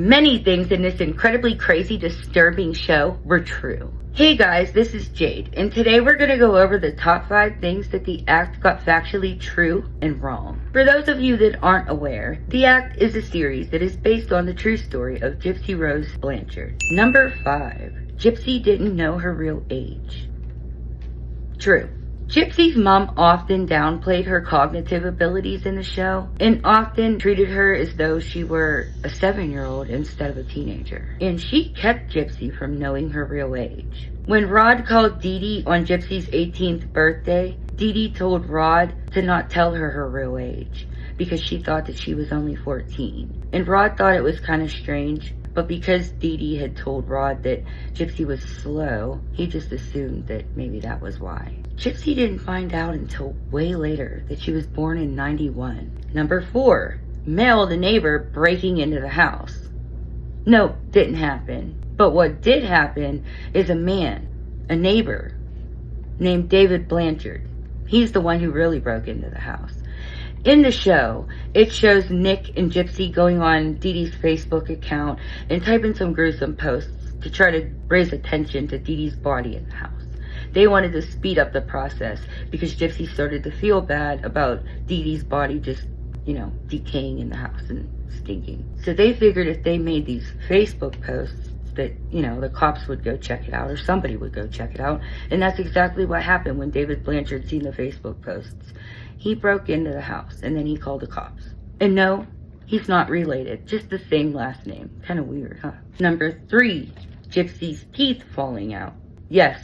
many things in this incredibly crazy, disturbing show were true. Hey guys, this is Jade, and today we're going to go over the top 5 things that the act got factually true and wrong. For those of you that aren't aware, The Act is a series that is based on the true story of Gypsy Rose Blanchard. Number 5. Gypsy didn't know her real age. True. Gypsy's mom often downplayed her cognitive abilities in the show and often treated her as though she were a 7-year-old instead of a teenager. And she kept Gypsy from knowing her real age. When Rod called Dee on Gypsy's 18th birthday, Dee told Rod to not tell her real age because she thought that she was only 14. And Rod thought it was kind of strange, but because Dee had told Rod that Gypsy was slow, he just assumed that maybe that was why. Gypsy didn't find out until way later that she was born in 91. Number 4. Mel, the neighbor, breaking into the house. No, didn't happen. But what did happen is a man, a neighbor, named David Blanchard. He's the one who really broke into the house. In the show, it shows Nick and Gypsy going on Dee's Facebook account and typing some gruesome posts to try to raise attention to Dee's body in the house. They wanted to speed up the process because Gypsy started to feel bad about Dee's body just, decaying in the house and stinking. So they figured if they made these Facebook posts that, the cops would go check it out or somebody would go check it out. And that's exactly what happened when David Blanchard seen the Facebook posts. He broke into the house and then he called the cops. And no, he's not related, just the same last name. Kind of weird, huh? Number 3, Gypsy's teeth falling out. Yes,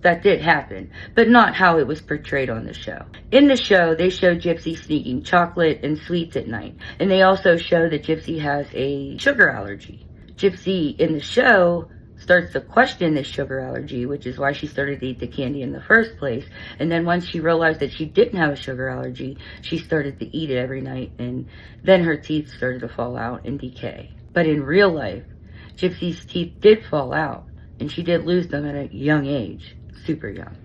that did happen, but not how it was portrayed on the show. In the show, they show Gypsy sneaking chocolate and sweets at night. And they also show that Gypsy has a sugar allergy. Gypsy, in the show, starts to question this sugar allergy, which is why she started to eat the candy in the first place. And then once she realized that she didn't have a sugar allergy, she started to eat it every night, and then her teeth started to fall out and decay. But in real life, Gypsy's teeth did fall out, and she did lose them at a young age, super young.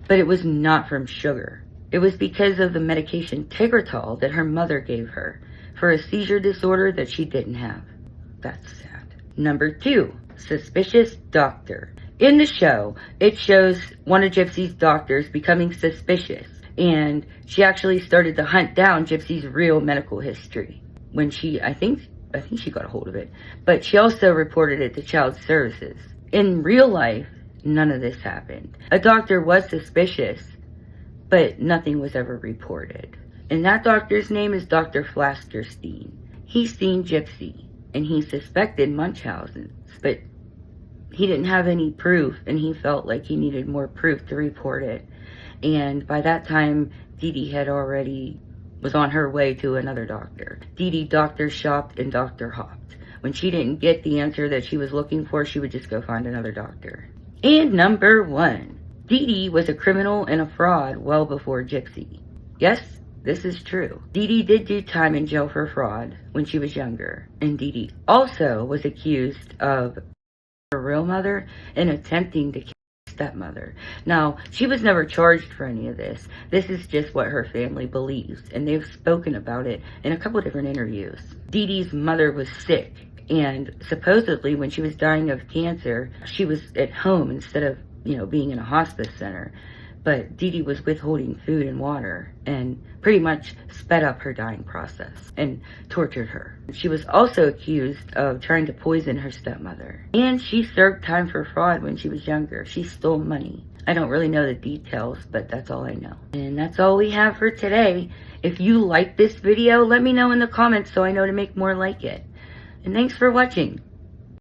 But it was not from sugar. It was because of the medication Tegretol that her mother gave her for a seizure disorder that she didn't have. That's sad. Number 2. Suspicious doctor. In the show, it shows one of Gypsy's doctors becoming suspicious, and she actually started to hunt down Gypsy's real medical history when I think she got a hold of it, but she also reported it to Child Services. In real life, none of this happened. A doctor was suspicious, but nothing was ever reported. And that doctor's name is Dr. Flasterstein. He's seen Gypsy, and he suspected Munchausen's, but he didn't have any proof, and he felt like he needed more proof to report it. And by that time, Dee had already was on her way to another doctor. Dee doctor shopped and doctor hopped. When she didn't get the answer that she was looking for, she would just go find another doctor. And number 1, Dee was a criminal and a fraud well before Gypsy. Yes, this is true. Dee did do time in jail for fraud when she was younger. And Dee also was accused of her real mother and attempting to kill her stepmother. Now, she was never charged for any of this. This is just what her family believes, and they've spoken about it in a couple different interviews. Dee's mother was sick, and supposedly when she was dying of cancer, she was at home instead of, being in a hospice center. But Dee was withholding food and water and pretty much sped up her dying process and tortured her. She was also accused of trying to poison her stepmother. And she served time for fraud when she was younger. She stole money. I don't really know the details, but that's all I know. And that's all we have for today. If you like this video, let me know in the comments so I know to make more like it. And thanks for watching.